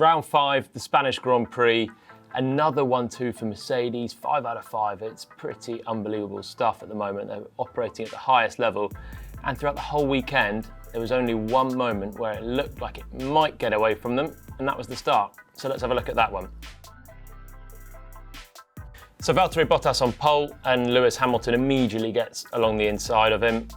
Round 5, the Spanish Grand Prix. Another 1-2 for Mercedes, 5 out of 5. It's pretty unbelievable stuff at the moment. They're operating at the highest level. And throughout the whole weekend, there was only one moment where it looked like it might get away from them, and that was the start. So let's have a look at that one. So Valtteri Bottas on pole, and Lewis Hamilton immediately gets along the inside of him.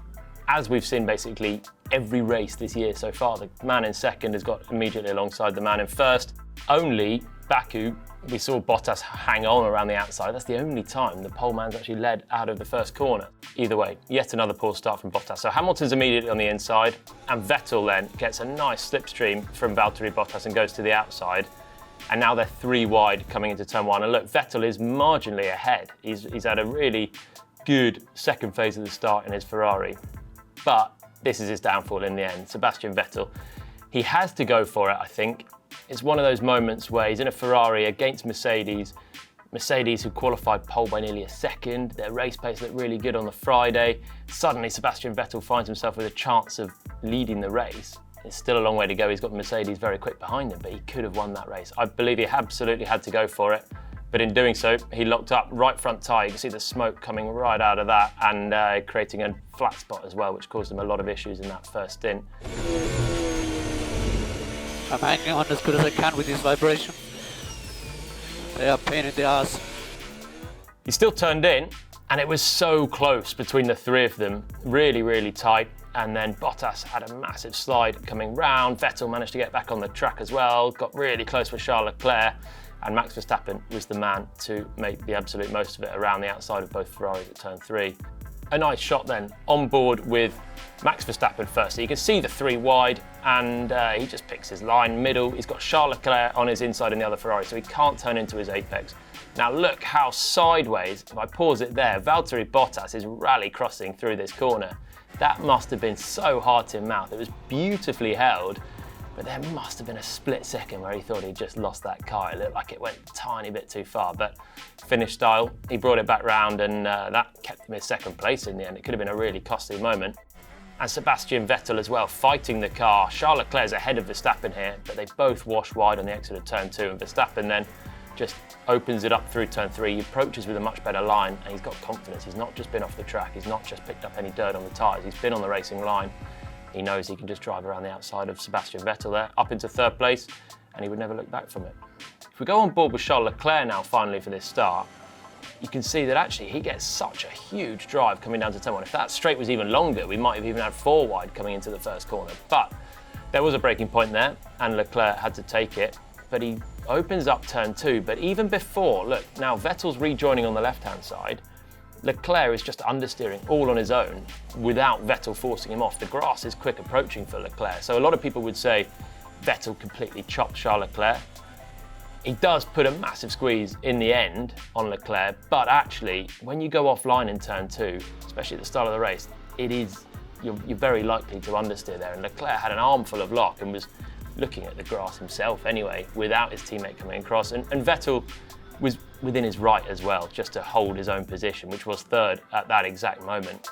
As we've seen basically every race this year so far, the man in second has got immediately alongside the man in first. Only Baku, we saw Bottas hang on around the outside. That's the only time the pole man's actually led out of the first corner. Either way, yet another poor start from Bottas. So Hamilton's immediately on the inside, and Vettel then gets a nice slipstream from Valtteri Bottas and goes to the outside. And now they're 3 wide coming into turn 1. And look, Vettel is marginally ahead. He's had a really good second phase of the start in his Ferrari. But this is his downfall in the end. Sebastian Vettel, he has to go for it, I think. It's one of those moments where he's in a Ferrari against Mercedes. Mercedes, who qualified pole by nearly a second. Their race pace looked really good on the Friday. Suddenly, Sebastian Vettel finds himself with a chance of leading the race. It's still a long way to go. He's got Mercedes very quick behind him, but he could have won that race. I believe he absolutely had to go for it. But in doing so, he locked up right front tyre. You can see the smoke coming right out of that and creating a flat spot as well, which caused him a lot of issues in that first stint. I'm hanging on as good as I can with this vibration. They are a pain in the ass. He still turned in, and it was so close between the 3 of them. Really, really tight. And then Bottas had a massive slide coming round. Vettel managed to get back on the track as well, got really close with Charles Leclerc. And Max Verstappen was the man to make the absolute most of it around the outside of both Ferraris at turn 3. A nice shot then on board with Max Verstappen first. So you can see the 3 wide, and he just picks his line middle. He's got Charles Leclerc on his inside in the other Ferrari, so he can't turn into his apex. Now look how sideways, if I pause it there, Valtteri Bottas is rally crossing through this corner. That must have been so hard to mouth. It was beautifully held, but there must have been a split second where he thought he'd just lost that car. It looked like it went a tiny bit too far, but finish style, he brought it back round, and that kept him in second place in the end. It could have been a really costly moment. And Sebastian Vettel as well, fighting the car. Charles Leclerc's ahead of Verstappen here, but they both wash wide on the exit of turn 2, and Verstappen then just opens it up through turn 3. He approaches with a much better line, and he's got confidence. He's not just been off the track. He's not just picked up any dirt on the tyres. He's been on the racing line. He knows he can just drive around the outside of Sebastian Vettel there, up into 3rd place, and he would never look back from it. If we go on board with Charles Leclerc now, finally, for this start, you can see that actually he gets such a huge drive coming down to turn 1. If that straight was even longer, we might have even had 4 wide coming into the first corner. But there was a breaking point there, and Leclerc had to take it. But he opens up turn 2. But even before, look, now Vettel's rejoining on the left-hand side. Leclerc is just understeering all on his own without Vettel forcing him off. The grass is quick approaching for Leclerc. So a lot of people would say Vettel completely chopped Charles Leclerc. He does put a massive squeeze in the end on Leclerc, but actually, when you go offline in turn 2, especially at the start of the race, you're very likely to understeer there. And Leclerc had an armful of lock and was looking at the grass himself anyway, without his teammate coming across. And Vettel was within his right as well, just to hold his own position, which was 3rd at that exact moment.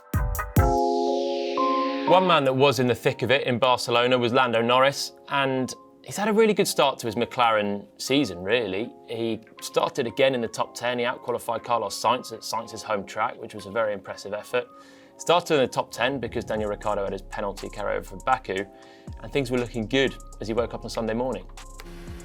One man that was in the thick of it in Barcelona was Lando Norris, and he's had a really good start to his McLaren season, really. He started again in the top 10. He out-qualified Carlos Sainz at Sainz's home track, which was a very impressive effort. Started in the top 10 because Daniel Ricciardo had his penalty carryover from Baku, and things were looking good as he woke up on Sunday morning.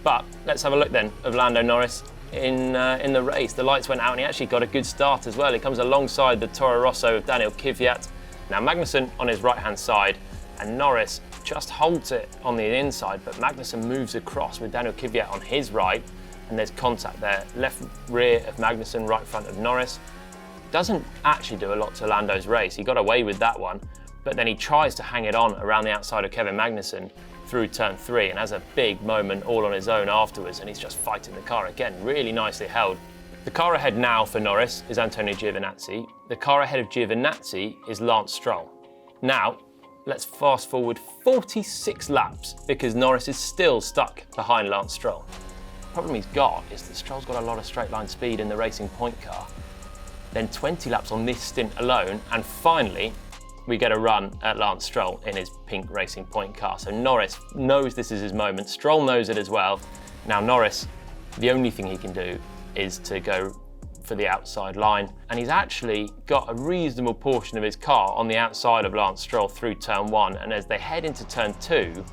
But let's have a look then of Lando Norris in the race. The lights went out and he actually got a good start as well. He comes alongside the Toro Rosso of Daniel Kvyat. Now Magnussen on his right-hand side, and Norris just holds it on the inside, but Magnussen moves across with Daniel Kvyat on his right, and there's contact there. Left rear of Magnussen, right front of Norris. Doesn't actually do a lot to Lando's race. He got away with that one, but then he tries to hang it on around the outside of Kevin Magnussen through turn 3 and has a big moment all on his own afterwards, and he's just fighting the car again, really nicely held. The car ahead now for Norris is Antonio Giovinazzi. The car ahead of Giovinazzi is Lance Stroll. Now, let's fast forward 46 laps because Norris is still stuck behind Lance Stroll. The problem he's got is that Stroll's got a lot of straight line speed in the Racing Point car. Then 20 laps on this stint alone, and finally, we get a run at Lance Stroll in his pink Racing Point car. So Norris knows this is his moment. Stroll knows it as well. Now Norris, the only thing he can do is to go for the outside line, and he's actually got a reasonable portion of his car on the outside of Lance Stroll through turn 1, and as they head into turn 2,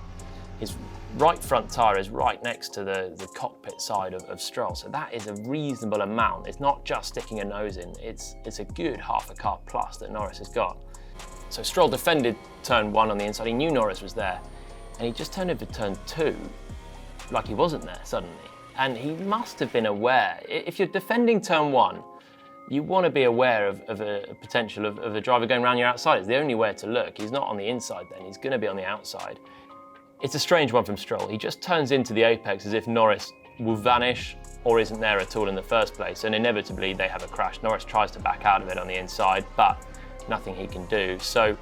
his right front tyre is right next to the cockpit side of Stroll, so that is a reasonable amount. It's not just sticking a nose in, it's a good half a car plus that Norris has got. So Stroll defended turn 1 on the inside, he knew Norris was there, and he just turned over turn 2 like he wasn't there suddenly. And he must have been aware. If you're defending turn 1, you want to be aware of a potential of a driver going around your outside. It's the only way to look. He's not on the inside then, he's going to be on the outside. It's a strange one from Stroll. He just turns into the apex as if Norris will vanish or isn't there at all in the first place, and inevitably they have a crash. Norris tries to back out of it on the inside, but nothing he can do. So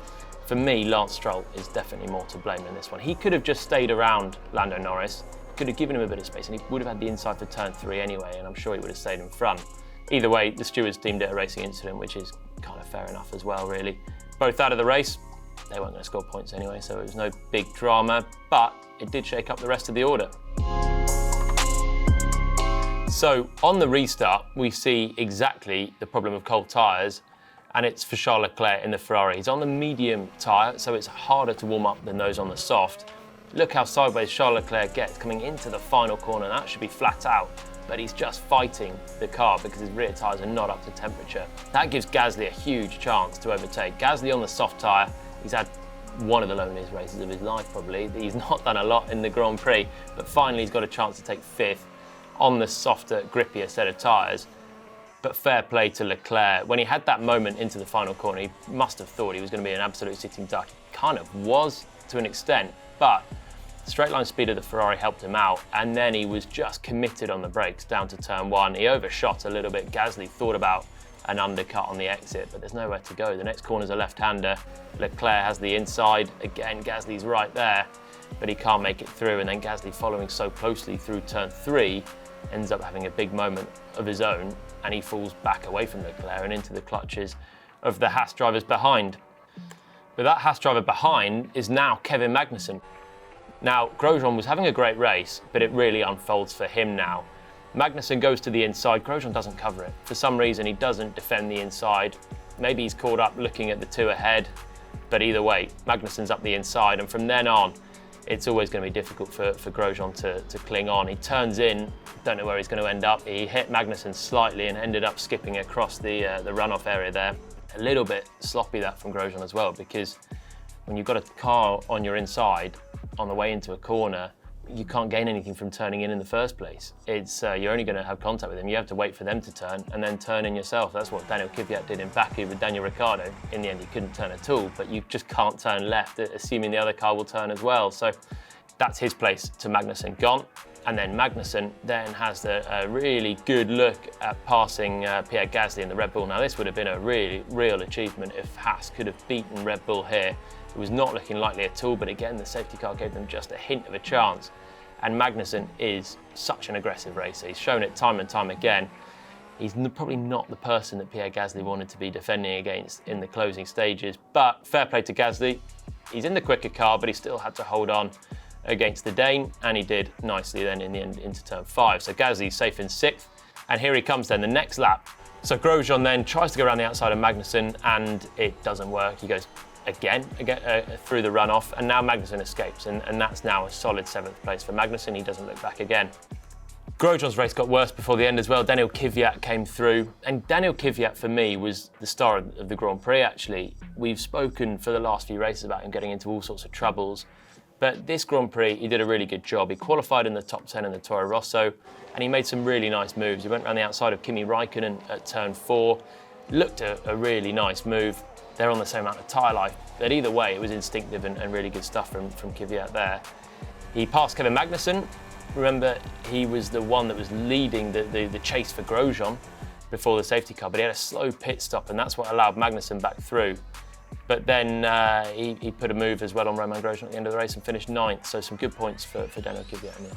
for me, Lance Stroll is definitely more to blame in this one. He could have just stayed around Lando Norris, could have given him a bit of space, and he would have had the inside for turn 3 anyway, and I'm sure he would have stayed in front. Either way, the stewards deemed it a racing incident, which is kind of fair enough as well, really. Both out of the race, they weren't going to score points anyway, so it was no big drama, but it did shake up the rest of the order. So on the restart, we see exactly the problem of cold tyres, and it's for Charles Leclerc in the Ferrari. He's on the medium tyre, so it's harder to warm up than those on the soft. Look how sideways Charles Leclerc gets coming into the final corner. That should be flat out, but he's just fighting the car because his rear tyres are not up to temperature. That gives Gasly a huge chance to overtake. Gasly on the soft tyre, he's had one of the loneliest races of his life probably. He's not done a lot in the Grand Prix, but finally he's got a chance to take 5th on the softer, grippier set of tyres. But fair play to Leclerc. When he had that moment into the final corner, he must have thought he was going to be an absolute sitting duck. He kind of was to an extent, but the straight line speed of the Ferrari helped him out, and then he was just committed on the brakes down to turn 1. He overshot a little bit. Gasly thought about an undercut on the exit, but there's nowhere to go. The next corner's a left-hander. Leclerc has the inside. Again, Gasly's right there, but he can't make it through, and then Gasly following so closely through turn 3 ends up having a big moment of his own, and he falls back away from Leclerc and into the clutches of the Haas drivers behind. But that Haas driver behind is now Kevin Magnussen. Now, Grosjean was having a great race, but it really unfolds for him now. Magnussen goes to the inside, Grosjean doesn't cover it. For some reason, he doesn't defend the inside. Maybe he's caught up looking at the 2 ahead, but either way, Magnussen's up the inside, and from then on, it's always going to be difficult for Grosjean to cling on. He turns in, don't know where he's going to end up. He hit Magnussen slightly and ended up skipping across the runoff area there. A little bit sloppy that from Grosjean as well, because when you've got a car on your inside, on the way into a corner, you can't gain anything from turning in the first place. It's you're only going to have contact with them. You have to wait for them to turn and then turn in yourself. That's what Daniel Kvyat did in Baku with Daniel Ricciardo. In the end, he couldn't turn at all, but you just can't turn left, assuming the other car will turn as well. So that's his place to Magnussen gone. And then Magnussen then has a really good look at passing Pierre Gasly in the Red Bull. Now, this would have been a really real achievement if Haas could have beaten Red Bull here. It was not looking likely at all, but again, the safety car gave them just a hint of a chance. And Magnussen is such an aggressive racer. He's shown it time and time again. He's probably not the person that Pierre Gasly wanted to be defending against in the closing stages, but fair play to Gasly. He's in the quicker car, but he still had to hold on against the Dane, and he did nicely then in the end into turn 5. So Gasly's safe in 6th, and here he comes then, the next lap. So Grosjean then tries to go around the outside of Magnussen, and it doesn't work. He goes again through the runoff, and now Magnussen escapes, and that's now a solid 7th place for Magnussen. He doesn't look back again. Grosjean's race got worse before the end as well. Daniel Kvyat came through, and Daniel Kvyat for me was the star of the Grand Prix actually. We've spoken for the last few races about him getting into all sorts of troubles, but this Grand Prix he did a really good job. He qualified in the top 10 in the Toro Rosso, and he made some really nice moves. He went around the outside of Kimi Raikkonen at turn 4, looked a really nice move. They're on the same amount of tyre life, but either way, it was instinctive and really good stuff from Kvyat there. He passed Kevin Magnussen. Remember, he was the one that was leading the chase for Grosjean before the safety car, but he had a slow pit stop, and that's what allowed Magnussen back through. But then he put a move as well on Romain Grosjean at the end of the race and finished 9th, so some good points for Daniel Kvyat in there.